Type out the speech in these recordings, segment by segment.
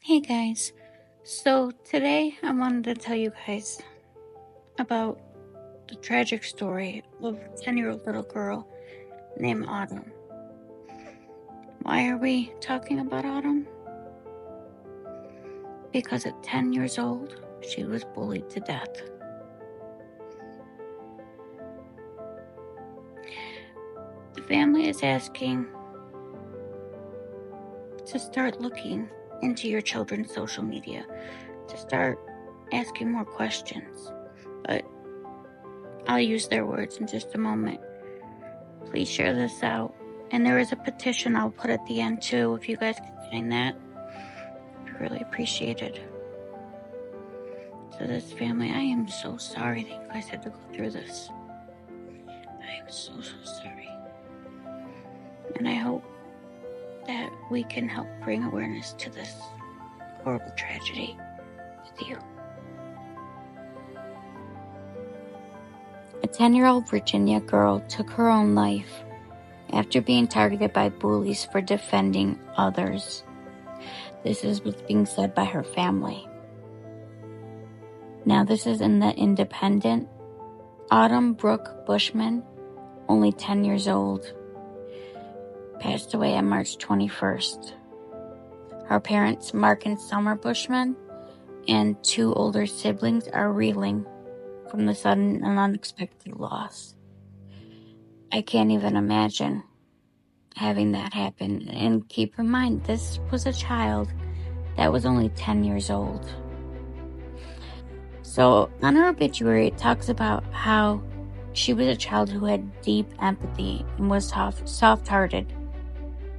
Hey guys, so today I wanted to tell you guys about the tragic story of a 10-year-old little girl named Autumn. Why are we talking about Autumn? Because at 10 years old, she was bullied to death. The family is asking to start looking into your children's social media, to start asking more questions, but I'll use their words in just a moment. Please share this out. And there is a petition I'll put at the end too, if you guys can find that. I'd really appreciate it. To this family, I am so sorry that you guys had to go through this. I am so sorry. And I hope that we can help bring awareness to this horrible tragedy with you. A 10-year-old Virginia girl took her own life after being targeted by bullies for defending others. This is what's being said by her family. Now, this is in the Independent. Autumn Brooke Bushman, only 10 years old, passed away on March 21st. Her parents, Mark and Summer Bushman, and two older siblings are reeling from the sudden and unexpected loss. I can't even imagine having that happen. And keep in mind, this was a child that was only 10 years old. So on her obituary, it talks about how she was a child who had deep empathy and was soft-hearted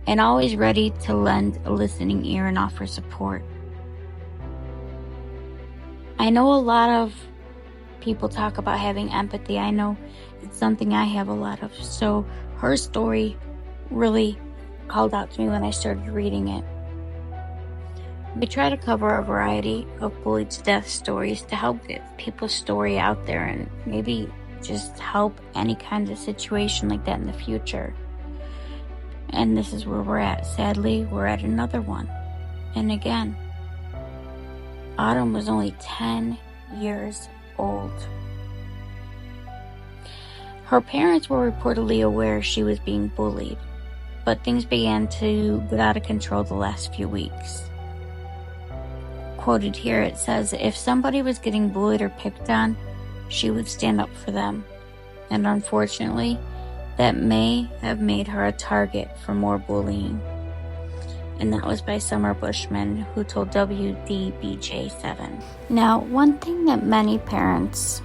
and always ready to lend a listening ear and offer support. I know a lot of people talk about having empathy. I know it's something I have a lot of. So her story really called out to me when I started reading it. We try to cover a variety of bullied to death stories to help get people's story out there and maybe just help any kind of situation like that in the future. And this is where we're at. Sadly, we're at another one. And again, Autumn was only 10 years old. Her parents were reportedly aware she was being bullied, but things began to get out of control the last few weeks. Quoted here, it says, if somebody was getting bullied or picked on, she would stand up for them. And unfortunately, that may have made her a target for more bullying. And that was by Summer Bushman, who told WDBJ7. Now, one thing that many parents,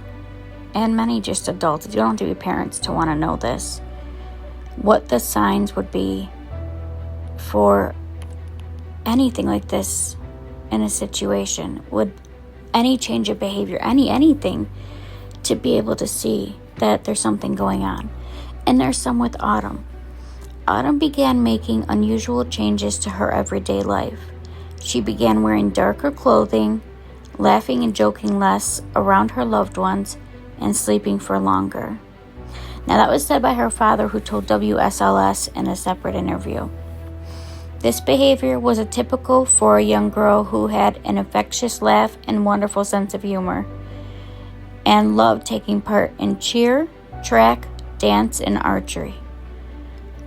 and many just adults, you don't have to be parents to want to know this, what the signs would be for anything like this in a situation. Would any change of behavior, anything, to be able to see that there's something going on. And there's some with Autumn. Autumn began making unusual changes to her everyday life. She began wearing darker clothing, laughing and joking less around her loved ones, and sleeping for longer. Now, that was said by her father, who told WSLS in a separate interview. This behavior was atypical for a young girl who had an infectious laugh and wonderful sense of humor, and loved taking part in cheer, track, dance, and archery.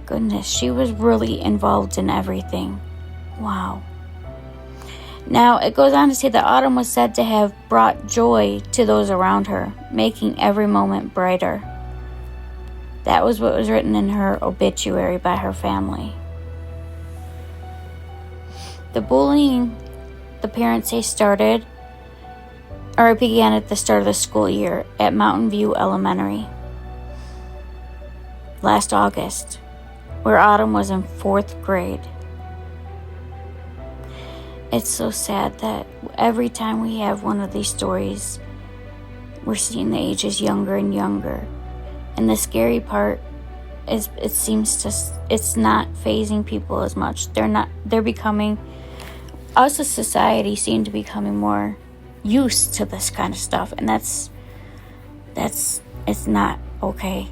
Goodness, she was really involved in everything. Wow. Now, it goes on to say that Autumn was said to have brought joy to those around her, making every moment brighter. That was what was written in her obituary by her family. The bullying, the parents say, began at the start of the school year at Mountain View Elementary last August, where Autumn was in 4th grade. It's so sad that every time we have one of these stories, we're seeing the ages younger and younger. And the scary part is it's not fazing people as much. They're becoming, us as society seem to be becoming more used to this kind of stuff. And it's not okay.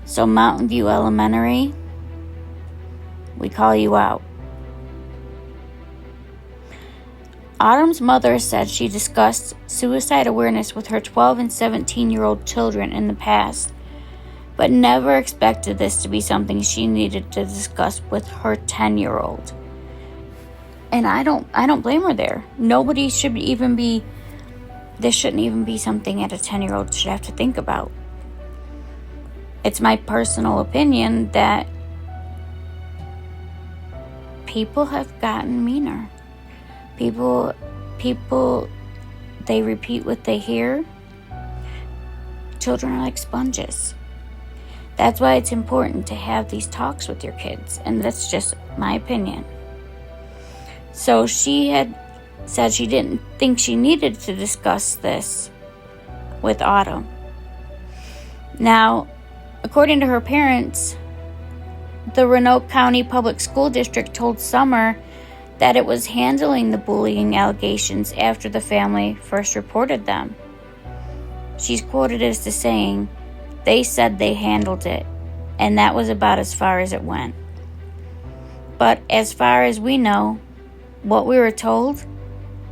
So Mountain View Elementary, we call you out. Autumn's mother said she discussed suicide awareness with her 12 and 17-year-old children in the past, but never expected this to be something she needed to discuss with her 10-year-old. And I don't blame her there. This shouldn't even be something that a 10-year-old should have to think about. It's my personal opinion that people have gotten meaner. People, they repeat what they hear. Children are like sponges. That's why it's important to have these talks with your kids, and that's just my opinion. So she had said she didn't think she needed to discuss this with Autumn. Now, according to her parents, the Roanoke County Public School District told Summer that it was handling the bullying allegations after the family first reported them. She's quoted as to saying, "They said they handled it, and that was about as far as it went." But as far as we know, what we were told,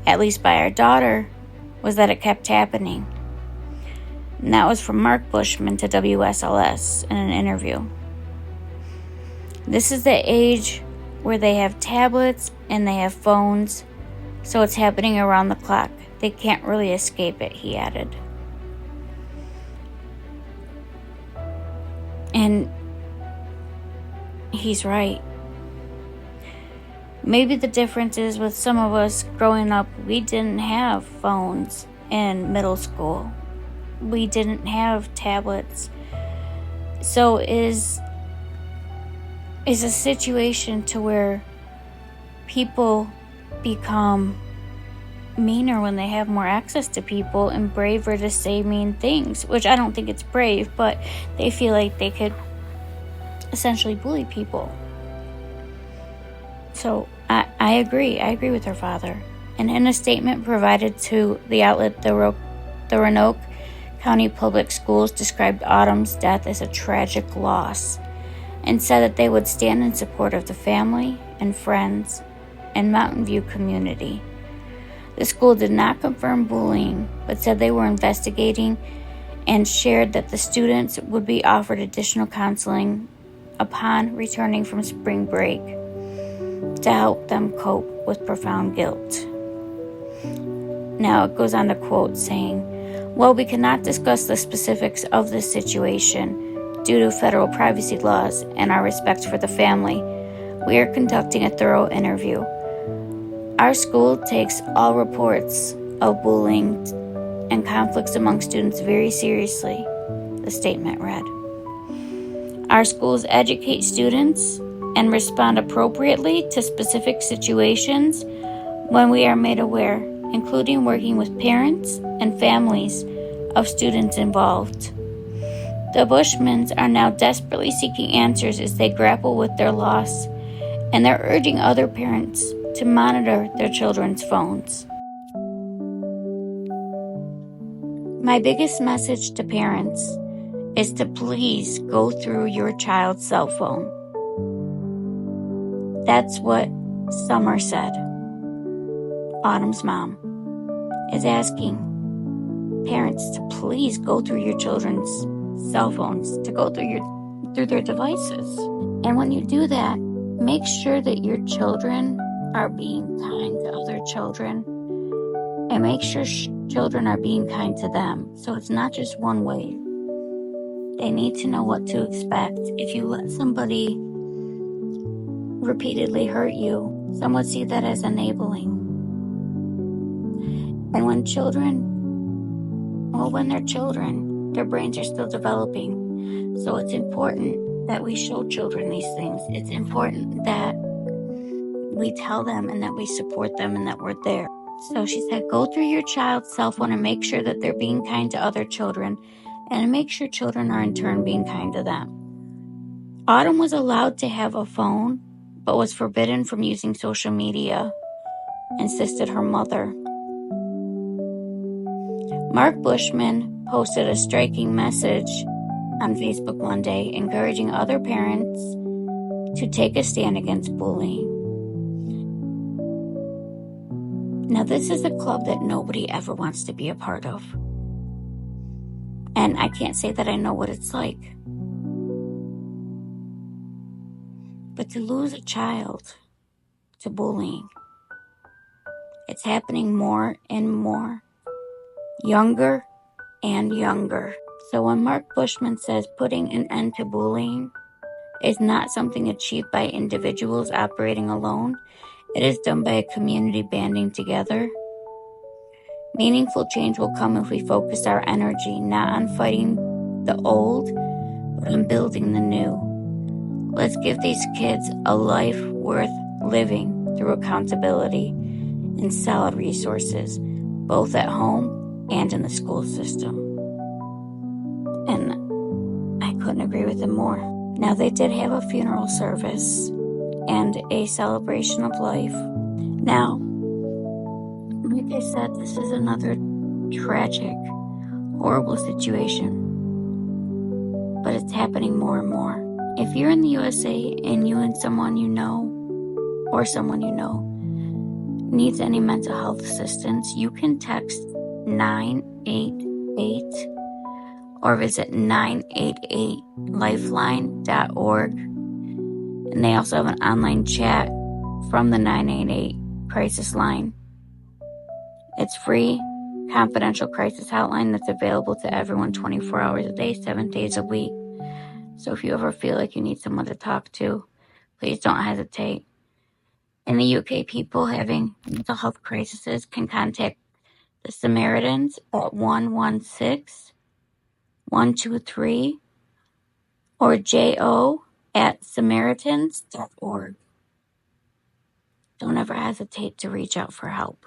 at least by our daughter, was that it kept happening. And that was from Mark Bushman to WSLS in an interview. This is the age where they have tablets and they have phones, so it's happening around the clock. They can't really escape it, he added. And he's right. Maybe the difference is with some of us growing up, we didn't have phones in middle school. We didn't have tablets. So is a situation to where people become meaner when they have more access to people and braver to say mean things, which I don't think it's brave, but they feel like they could essentially bully people. So I agree with her father. And in a statement provided to the outlet, the Roanoke County Public Schools described Autumn's death as a tragic loss and said that they would stand in support of the family and friends and Mountain View community. The school did not confirm bullying, but said they were investigating and shared that the students would be offered additional counseling upon returning from spring break to help them cope with profound guilt. Now it goes on to quote saying, "While we cannot discuss the specifics of this situation due to federal privacy laws and our respect for the family, we are conducting a thorough interview. Our school takes all reports of bullying and conflicts among students very seriously," the statement read. "Our schools educate students and respond appropriately to specific situations when we are made aware, including working with parents and families of students involved. The Bushmans are now desperately seeking answers as they grapple with their loss, and they're urging other parents to monitor their children's phones." My biggest message to parents is to please go through your child's cell phone. That's what Summer said. Autumn's mom is asking parents to please go through your children's cell phones, to go through their devices. And when you do that, make sure that your children are being kind to other children, and make sure children are being kind to them. So it's not just one way. They need to know what to expect. If you let somebody repeatedly hurt you, some would see that as enabling. And when they're children, their brains are still developing. So it's important that we show children these things. It's important that we tell them and that we support them and that we're there. So she said, go through your child's cell phone and make sure that they're being kind to other children, and make sure children are in turn being kind to them. Autumn was allowed to have a phone, but was forbidden from using social media, insisted her mother. Mark Bushman posted a striking message on Facebook one day, encouraging other parents to take a stand against bullying. Now, this is a club that nobody ever wants to be a part of. And I can't say that I know what it's like. But to lose a child to bullying, it's happening more and more, younger and younger. So when Mark Bushman says putting an end to bullying is not something achieved by individuals operating alone, it is done by a community banding together. Meaningful change will come if we focus our energy not on fighting the old, but on building the new. Let's give these kids a life worth living through accountability and solid resources, both at home and in the school system. And I couldn't agree with him more. Now, they did have a funeral service and a celebration of life. Now, like I said, this is another tragic, horrible situation, but it's happening more and more. If you're in the USA and you and someone you know, or someone you know, needs any mental health assistance, you can text 988 or visit 988lifeline.org. And they also have an online chat from the 988 crisis line. It's free, confidential crisis hotline that's available to everyone 24 hours a day, 7 days a week. So if you ever feel like you need someone to talk to, please don't hesitate. In the UK, people having mental health crises can contact the Samaritans at 116-123 or jo@samaritans.org. Don't ever hesitate to reach out for help.